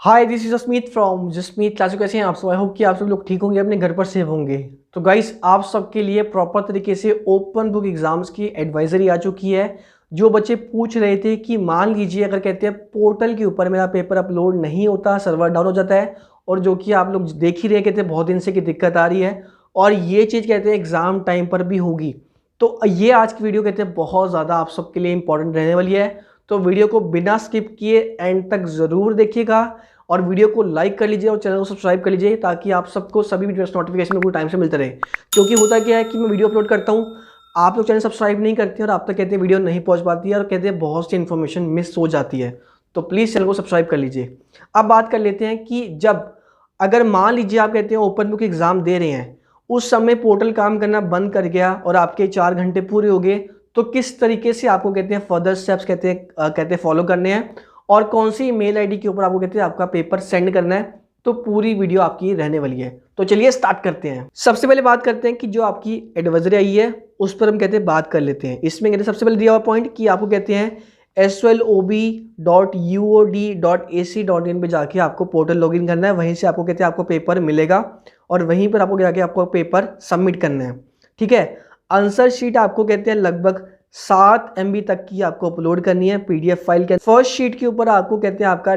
Hi this is Jasmeet from Jasmeet class. कैसे हैं आप सब? आई होप कि आप सब लोग ठीक होंगे, अपने घर पर सेफ होंगे। तो गाइस, आप सबके लिए प्रॉपर तरीके से ओपन बुक एग्जाम्स की एडवाइजरी आ चुकी है। जो बच्चे पूछ रहे थे कि मान लीजिए अगर कहते हैं पोर्टल के ऊपर मेरा पेपर अपलोड नहीं होता, सर्वर डाउन हो जाता है, और जो कि आप लोग देख ही रहे कहते हैं बहुत दिन से कि दिक्कत आ रही है, और ये चीज़ कहते हैं एग्ज़ाम टाइम पर भी होगी। तो ये आज की वीडियो कहते हैं बहुत ज़्यादा आप सबके लिए इंपॉर्टेंट रहने वाली है। तो वीडियो को बिना स्किप किए एंड तक ज़रूर देखिएगा, और वीडियो को लाइक कर लीजिए और चैनल को सब्सक्राइब कर लीजिए, ताकि आप सबको सभी वीडियोस नोटिफिकेशन बिल्कुल टाइम से मिलते रहे। क्योंकि होता क्या है कि मैं वीडियो अपलोड करता हूँ, आप लोग चैनल सब्सक्राइब नहीं करते हैं और आप तक कहते हैं वीडियो नहीं पहुँच पाती है, और कहते हैं बहुत सी इन्फॉर्मेशन मिस हो जाती है। तो प्लीज़ चैनल को सब्सक्राइब कर लीजिए। अब बात कर लेते हैं कि जब अगर मान लीजिए आप कहते हैं ओपन बुक एग्ज़ाम दे रहे हैं, उस समय पोर्टल काम करना बंद कर गया और आपके 4 घंटे पूरे हो गए, तो किस तरीके से आपको कहते हैं फर्दर स्टेप्स कहते हैं फॉलो करने हैं, और कौन सी मेल आईडी के ऊपर आपको कहते हैं आपका पेपर सेंड करना है। तो पूरी वीडियो आपकी रहने वाली है। तो चलिए स्टार्ट करते हैं। सबसे पहले बात करते हैं कि जो आपकी एडवाइजरी आई है उस पर हम कहते हैं बात कर लेते हैं। इसमें कहते हैं सबसे पहले दिया हुआ पॉइंट कि आपको कहते हैं slob.uod.ac.in पे जाके आपको पोर्टल लॉगिन करना है। वहीं से आपको कहते हैं आपको पेपर मिलेगा, और वहीं पर आपको जाके आपको पेपर सबमिट करना है। ठीक है। आंसर शीट आपको कहते हैं लगभग 7 MB तक की आपको अपलोड करनी है PDF फाइल के। फर्स्ट शीट के ऊपर आपको कहते हैं आपका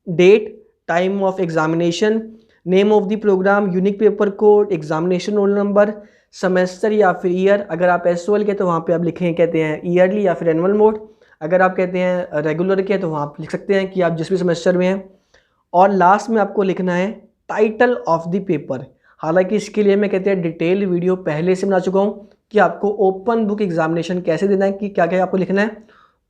date, time of examination, name of the program, unique paper code, examination roll number, semester या फिर ईयर। अगर आप SOL के तो वहाँ पे आप लिखें कहते हैं ईयरली या फिर एनुअल मोड। अगर आप कहते हैं रेगुलर के तो वहाँ आप लिख सकते हैं कि आप जिस भी सेमेस्टर में हैं। और लास्ट में आपको लिखना है टाइटल ऑफ द पेपर। हालांकि इसके लिए मैं कहते हैं डिटेल वीडियो पहले से बना चुका हूँ कि आपको ओपन बुक एग्जामिनेशन कैसे देना है, कि क्या क्या आपको लिखना है।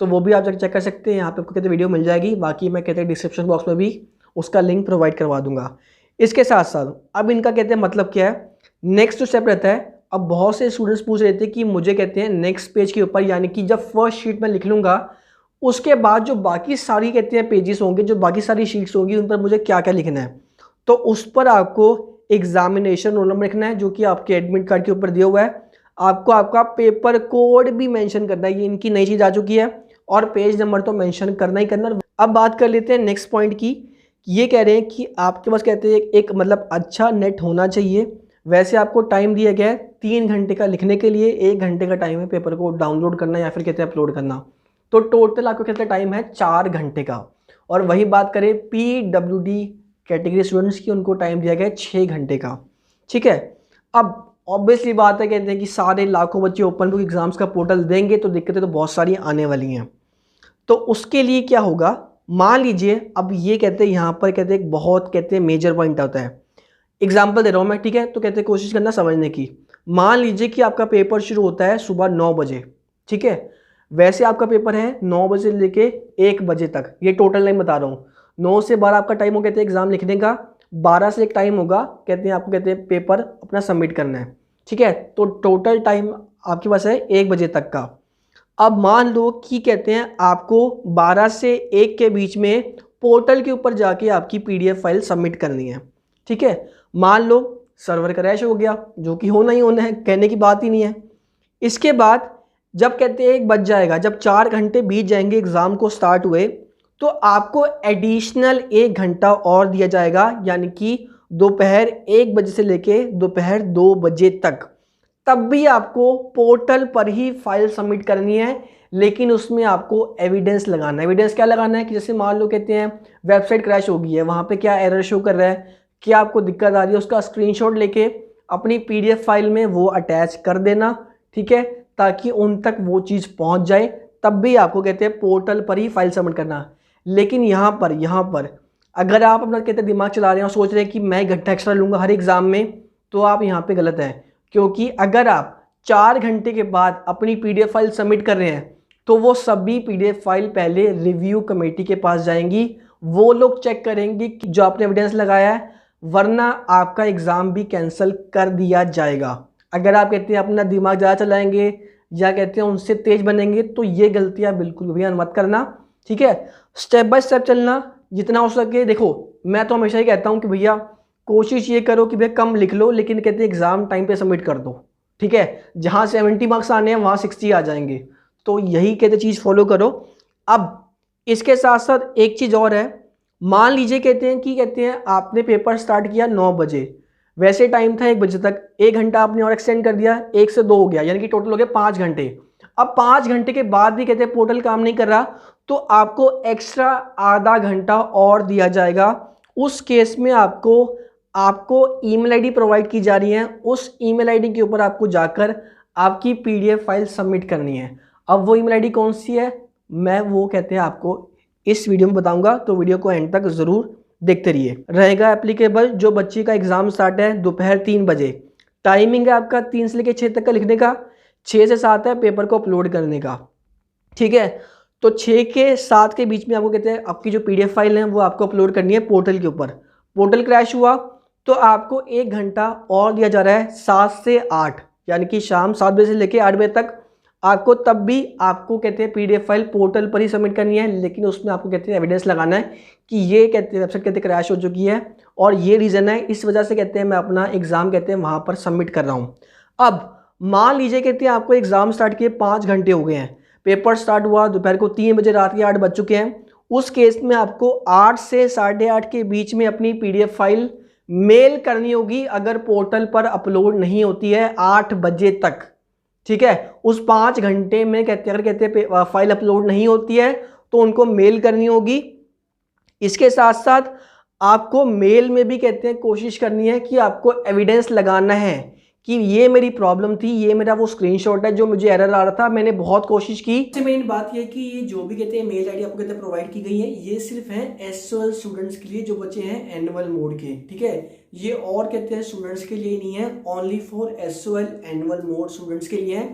तो वो भी आप जाकर चेक कर सकते हैं, यहाँ पे आपको कहते हैं वीडियो मिल जाएगी। बाकी मैं कहते हैं डिस्क्रिप्शन बॉक्स में भी उसका लिंक प्रोवाइड करवा दूंगा। इसके साथ साथ अब इनका कहते हैं मतलब क्या है, नेक्स्ट स्टेप रहता है। अब बहुत से स्टूडेंट्स पूछ रहे थे कि मुझे कहते हैं नेक्स्ट पेज के ऊपर, यानी कि जब फर्स्ट शीट में लिख लूँगा उसके बाद जो बाकी सारी कहते हैं पेजेस होंगे, जो बाकी सारी शीट्स होंगी, उन पर मुझे क्या क्या लिखना है। तो उस पर आपको एग्जामिनेशन रोल नंबर लिखना है, जो कि आपके एडमिट कार्ड के ऊपर दिया हुआ है। आपको आपका पेपर कोड भी मेंशन करना है, ये इनकी नई चीज़ आ चुकी है। और पेज नंबर तो मेंशन करना ही करना। अब बात कर लेते हैं नेक्स्ट पॉइंट की। ये कह रहे हैं कि आपके पास कहते हैं एक मतलब अच्छा नेट होना चाहिए। वैसे आपको टाइम दिया गया है 3 घंटे का लिखने के लिए, 1 घंटे का टाइम है पेपर को डाउनलोड करना या फिर कहते हैं अपलोड करना। तो टोटल आपको कहते हैं टाइम है 4 घंटे का। और वही बात करें PWD कैटेगरी स्टूडेंट्स की, उनको टाइम दिया गया है 6 घंटे का। ठीक है। अब ऑब्वियसली बात है, कहते हैं कि सारे लाखों बच्चे ओपन बुक एग्जाम्स का पोर्टल देंगे, तो दिक्कतें तो बहुत सारी आने वाली हैं। तो उसके लिए क्या होगा, मान लीजिए अब ये कहते हैं यहाँ पर कहते हैं बहुत कहते हैं मेजर पॉइंट आता है। एग्जाम्पल दे रहा हूँ मैं, ठीक है। तो कहते हैं कोशिश करना समझने की। मान लीजिए कि आपका पेपर शुरू होता है सुबह 9 बजे। ठीक है। वैसे आपका पेपर है 9 बजे से लेके 1 बजे तक, ये टोटल टाइम बता रहा हूँ। 9 से 12 आपका टाइम हो कहते हैं एग्जाम लिखने का। 12 से एक टाइम होगा कहते हैं आपको कहते हैं पेपर अपना सबमिट करना है। ठीक है। तो टोटल टाइम आपके पास है 1 बजे तक का। अब मान लो कि कहते हैं आपको 12 से 1 के बीच में पोर्टल के ऊपर जाके आपकी PDF फाइल सबमिट करनी है। ठीक है। मान लो सर्वर क्रैश हो गया, जो कि होना ही होना है, कहने की बात ही नहीं है। इसके बाद जब कहते हैं 1 बज जाएगा, जब 4 घंटे बीत जाएंगे एग्ज़ाम को स्टार्ट हुए, तो आपको एडिशनल 1 घंटा और दिया जाएगा, यानी कि दोपहर 1 बजे से लेके दोपहर 2 बजे तक। तब भी आपको पोर्टल पर ही फाइल सबमिट करनी है, लेकिन उसमें आपको एविडेंस लगाना है। एविडेंस क्या लगाना है कि जैसे मान लो कहते हैं वेबसाइट क्रैश हो गई है, वहाँ पे क्या एरर शो कर रहा है, क्या आपको दिक्कत आ रही है, उसका स्क्रीनशॉट लेके अपनी PDF फाइल में वो अटैच कर देना। ठीक है। ताकि उन तक वो चीज़ पहुँच जाए। तब भी आपको कहते हैं पोर्टल पर ही फाइल सबमिट करना। लेकिन यहाँ पर अगर आप अपना कहते हैं दिमाग चला रहे हैं और सोच रहे हैं कि मैं 1 घंटा एक्स्ट्रा लूँगा हर एग्ज़ाम में, तो आप यहाँ पे गलत हैं। क्योंकि अगर आप 4 घंटे के बाद अपनी PDF फाइल सबमिट कर रहे हैं, तो वो सभी PDF फाइल पहले रिव्यू कमेटी के पास जाएंगी। वो लोग चेक करेंगे कि जो आपने एविडेंस लगाया है, वरना आपका एग्ज़ाम भी कैंसिल कर दिया जाएगा। अगर आप कहते हैं अपना दिमाग ज़्यादा चलाएंगे या कहते हैं उनसे तेज़ बनेंगे, तो ये गलतियाँ बिल्कुल भी मत करना। ठीक है। स्टेप बाय स्टेप चलना जितना हो सके। देखो, मैं तो हमेशा ही कहता हूँ कि भैया कोशिश ये करो कि भैया कम लिख लो, लेकिन कहते हैं एग्ज़ाम टाइम पे सबमिट कर दो। ठीक है। जहाँ 70 मार्क्स आने हैं वहाँ 60 आ जाएंगे। तो यही कहते चीज़ फॉलो करो। अब इसके साथ साथ एक चीज़ और है, मान लीजिए कहते हैं आपने पेपर स्टार्ट किया 9 बजे, वैसे टाइम था 1 बजे तक, 1 घंटा आपने और एक्सटेंड कर दिया, 1 से 2 हो गया, यानी कि टोटल हो गया 5 घंटे। अब 5 घंटे के बाद भी कहते हैं पोर्टल काम नहीं कर रहा, तो आपको एक्स्ट्रा आधा घंटा और दिया जाएगा। उस केस में आपको ईमेल आईडी प्रोवाइड की जा रही है, उस ईमेल आईडी के ऊपर आपको जाकर आपकी पीडीएफ फाइल सबमिट करनी है। अब वो ईमेल आईडी कौन सी है, मैं वो कहते हैं आपको इस वीडियो में बताऊंगा, तो वीडियो को एंड तक जरूर देखते रहिए। रहेगा एप्लीकेबल जो बच्चे का एग्जाम स्टार्ट है दोपहर 3 बजे, टाइमिंग है आपका 3 से लेकर 6 तक का लिखने का, 6 से 7 है पेपर को अपलोड करने का, ठीक है। तो 6 के 7 के बीच में आपको कहते हैं आपकी जो पीडीएफ फाइल है वो आपको अपलोड करनी है पोर्टल के ऊपर। पोर्टल क्रैश हुआ तो आपको 1 घंटा और दिया जा रहा है, 7 से 8, यानी कि शाम 7 बजे से लेकर 8 बजे तक आपको, तब भी आपको कहते हैं पीडीएफ फाइल पोर्टल पर ही सबमिट करनी है, लेकिन उसमें आपको कहते हैं एविडेंस लगाना है कि ये कहते हैं वेबसाइट कहते हैं क्रैश हो चुकी है और ये रीज़न है, इस वजह से कहते हैं मैं अपना एग्ज़ाम कहते हैं वहाँ पर सबमिट कर रहा हूँ। अब मान लीजिए कहते हैं आपको एग्ज़ाम स्टार्ट किए 5 घंटे हो गए हैं, पेपर स्टार्ट हुआ दोपहर को 3 बजे, रात के 8 बज चुके हैं, उस केस में आपको 8 से 8:30 के बीच में अपनी पीडीएफ फाइल मेल करनी होगी, अगर पोर्टल पर अपलोड नहीं होती है 8 बजे तक, ठीक है। उस 5 घंटे में कहते हैं फाइल अपलोड नहीं होती है तो उनको मेल करनी होगी। इसके साथ साथ आपको मेल में भी कहते हैं कोशिश करनी है कि आपको एविडेंस लगाना है कि ये मेरी प्रॉब्लम थी, ये मेरा वो स्क्रीनशॉट है जो मुझे एरर आ रहा था, मैंने बहुत कोशिश की। सबसे मेन बात ये कि ये जो भी कहते हैं मेल आईडी आपको कहते हैं प्रोवाइड की गई है, ये सिर्फ है एसओएल स्टूडेंट्स के लिए जो बच्चे हैं एनुअल मोड के, ठीक है। ये और कहते हैं स्टूडेंट्स के लिए नहीं है, only for SOL annual mode students के लिए है।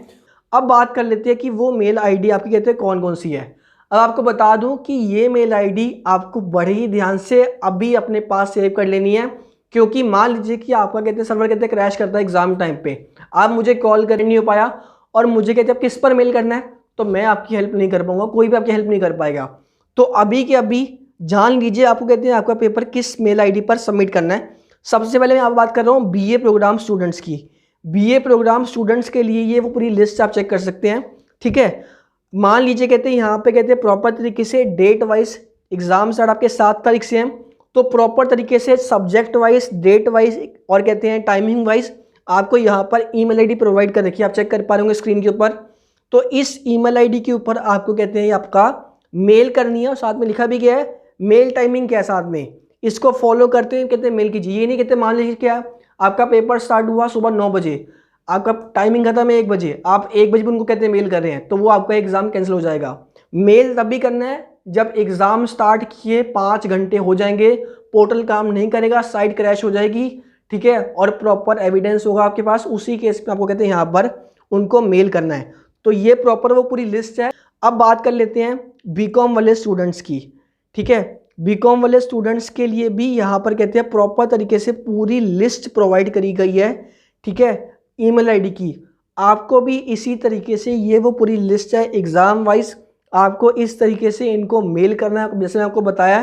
अब बात कर लेते हैं कि वो मेल आईडी आपकी कहते हैं कौन कौन सी है। अब आपको बता दूं कि ये मेल आईडी आपको बड़े ही ध्यान से अभी अपने पास सेव कर लेनी है, क्योंकि मान लीजिए कि आपका कहते हैं सर्वर कहते हैं क्रैश करता है एग्जाम टाइम पे, आप मुझे कॉल कर नहीं हो पाया और मुझे कहते हैं किस पर मेल करना है, तो मैं आपकी हेल्प नहीं कर पाऊंगा, कोई भी आपकी हेल्प नहीं कर पाएगा। तो अभी के अभी जान लीजिए आपको कहते हैं आपका पेपर किस मेल आईडी पर सबमिट करना है। सबसे पहले मैं आप बात कर रहा हूँ बीए प्रोग्राम स्टूडेंट्स की। बीए प्रोग्राम स्टूडेंट्स के लिए ये वो पूरी लिस्ट आप चेक कर सकते हैं, ठीक है। मान लीजिए कहते हैं यहाँ पे कहते हैं प्रॉपर तरीके से डेट वाइज एग्जाम स्टार्ट आपके 7 तारीख से हैं, तो प्रॉपर तरीके से सब्जेक्ट वाइज, डेट वाइज और कहते हैं टाइमिंग वाइज आपको यहाँ पर ईमेल आईडी प्रोवाइड कर रखी है, आप चेक कर पा रहे होंगे स्क्रीन के ऊपर। तो इस ईमेल आईडी के ऊपर आपको कहते हैं आपका मेल करनी है और साथ में लिखा भी गया है मेल टाइमिंग क्या है साथ में, इसको फॉलो करते हुए कहते हैं मेल कीजिए। ये नहीं कहते मान लीजिए क्या आपका पेपर स्टार्ट हुआ सुबह 9 बजे, आपका टाइमिंग खत्म है 1 बजे, आप 1 बजे भी उनको कहते हैं मेल कर रहे हैं, तो वो आपका एग्जाम कैंसिल हो जाएगा। मेल तभी करना है जब एग्जाम स्टार्ट किए 5 घंटे हो जाएंगे, पोर्टल काम नहीं करेगा, साइट क्रैश हो जाएगी, ठीक है, और प्रॉपर एविडेंस होगा आपके पास, उसी केस में आपको कहते हैं यहाँ पर उनको मेल करना है। तो ये प्रॉपर वो पूरी लिस्ट है। अब बात कर लेते हैं बीकॉम वाले स्टूडेंट्स की, ठीक है। बीकॉम वाले स्टूडेंट्स के लिए भी यहाँ पर कहते हैं प्रॉपर तरीके से पूरी लिस्ट प्रोवाइड करी गई है, ठीक है, ईमेल आईडी की। आपको भी इसी तरीके से ये वो पूरी लिस्ट है एग्जाम वाइज, आपको इस तरीके से इनको मेल करना है जैसे मैं आपको बताया।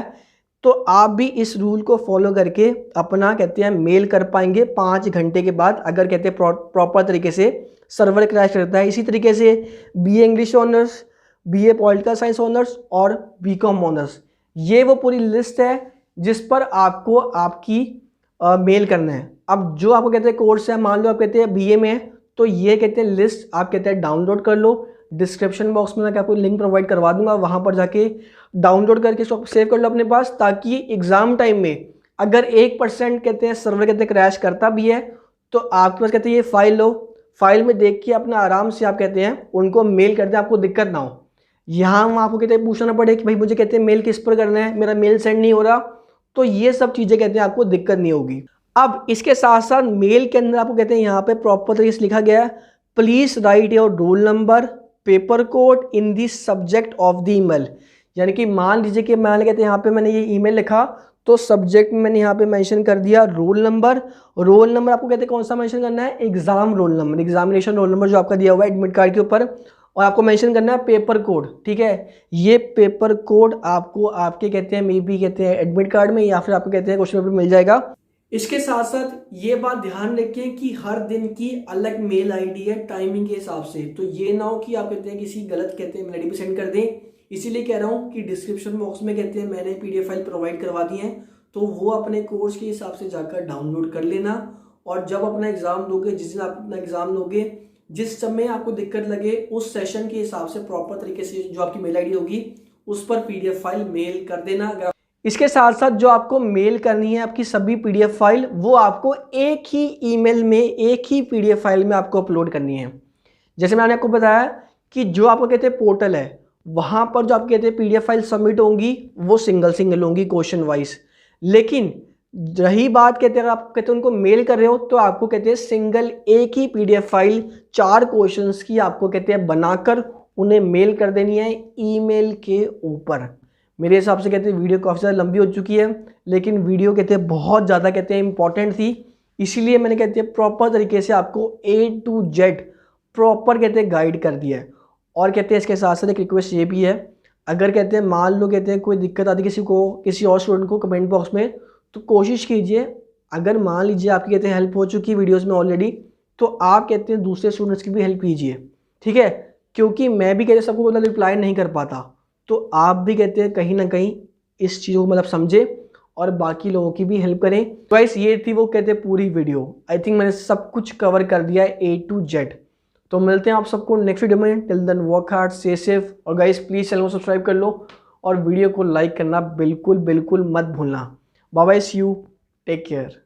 तो आप भी इस रूल को फॉलो करके अपना कहते हैं मेल कर पाएंगे 5 घंटे के बाद, अगर कहते हैं प्रॉपर तरीके से सर्वर क्रैश करता है। इसी तरीके से BA English honours, BA political science honours और बीकॉम ऑनर्स, ये वो पूरी लिस्ट है जिस पर आपको आपकी मेल करना है। अब जो आपको कहते हैं कोर्स है, मान लो आप कहते हैं बीए में है, तो ये कहते हैं लिस्ट आप कहते हैं डाउनलोड कर लो, डिस्क्रिप्शन बॉक्स में मैं आपको लिंक प्रोवाइड करवा दूंगा, वहाँ पर जाके डाउनलोड करके इसको सेव कर लो अपने पास, ताकि एग्ज़ाम टाइम में अगर 1% कहते हैं सर्वर कहते हैं क्रैश करता भी है तो आपके पास कहते हैं ये फाइल लो, फाइल में देख के अपना आराम से आप कहते हैं उनको मेल करते हैं, आपको दिक्कत ना हो। यहाँ वहाँ आपको कहते हैं पूछना पड़े कि भाई मुझे कहते हैं मेल किस पर करना है, मेरा मेल सेंड नहीं हो रहा, तो ये सब चीज़ें कहते हैं आपको दिक्कत नहीं होगी। अब इसके साथ साथ मेल के अंदर आपको कहते हैं यहाँ पे प्रॉपर तरीके से लिखा गया है, please write your roll number, paper code in the subject of the email. यानी कि मान लीजिए कि मैंने कहते हैं यहाँ पे मैंने ये ईमेल लिखा, तो सब्जेक्ट में मैंने यहाँ पे मेंशन कर दिया रोल नंबर। रोल नंबर आपको कहते हैं कौन सा मेंशन करना है, exam roll number, examination roll number जो आपका दिया हुआ है एडमिट कार्ड के ऊपर, और आपको मेंशन करना है पेपर कोड, ठीक है। ये पेपर कोड आपको आपके कहते हैं मे बी कहते हैं एडमिट कार्ड में या फिर आपको कहते हैं क्वेश्चन पेपर मिल जाएगा। इसके साथ साथ ये बात ध्यान रखें कि हर दिन की अलग मेल आईडी है टाइमिंग के हिसाब से, तो ये ना हो कि आप कहते हैं किसी गलत कहते हैं मेल आईडी पे सेंड कर दें, इसीलिए कह रहा हूँ कि डिस्क्रिप्शन बॉक्स में कहते हैं मैंने PDF फाइल प्रोवाइड करवा दी है, तो वो अपने कोर्स के हिसाब से जाकर डाउनलोड कर लेना। और जब अपना एग्जाम दोगे, जिस दिन आप अपना एग्जाम दोगे, जिस समय आपको दिक्कत लगे उस सेशन के हिसाब से प्रॉपर तरीके से जो आपकी मेल ID होगी उस पर PDF फाइल मेल कर देना। इसके साथ साथ जो आपको मेल करनी है आपकी सभी PDF फाइल, वो आपको एक ही ईमेल में, एक ही PDF फाइल में आपको अपलोड करनी है। जैसे मैंने आपको बताया कि जो आपको कहते हैं पोर्टल है, वहाँ पर जो आप कहते हैं PDF फाइल सबमिट होंगी वो सिंगल सिंगल होंगी क्वेश्चन वाइज। लेकिन रही बात कहते हैं आप कहते हैं उनको मेल कर रहे हो तो आपको कहते हैं सिंगल एक ही PDF फाइल 4 क्वेश्चंस की आपको कहते हैं बनाकर उन्हें मेल कर देनी है ईमेल के ऊपर। मेरे हिसाब से कहते हैं वीडियो काफ़ी ज़्यादा लंबी हो चुकी है, लेकिन वीडियो कहते हैं बहुत ज़्यादा कहते हैं इंपॉर्टेंट थी, इसीलिए मैंने कहते हैं प्रॉपर तरीके से आपको A to Z प्रॉपर कहते हैं गाइड कर दिया है। और कहते हैं इसके साथ साथ एक रिक्वेस्ट ये भी है, अगर कहते हैं मान लो कहते हैं कोई दिक्कत आती किसी को, किसी और स्टूडेंट को कमेंट बॉक्स में, तो कोशिश कीजिए, अगर मान लीजिए आपकी कहते हैं हेल्प हो चुकी है वीडियोस में ऑलरेडी, तो आप कहते हैं दूसरे स्टूडेंट्स की भी हेल्प कीजिए, ठीक है। क्योंकि मैं भी कहते हैं सबको मतलब रिप्लाई नहीं कर पाता, तो आप भी कहते हैं कहीं ना कहीं इस चीज़ को मतलब समझे और बाकी लोगों की भी हेल्प करें। तो गाइस ये थी वो कहते हैं पूरी वीडियो, आई थिंक मैंने सब कुछ कवर कर दिया है A to Z। तो मिलते हैं आप सबको नेक्स्ट वीडियो में। Till then work hard, stay safe, और गाइस प्लीज़ चैनल को सब्सक्राइब कर लो और वीडियो को लाइक करना बिल्कुल बिल्कुल मत भूलना। Bye bye, see you, take care.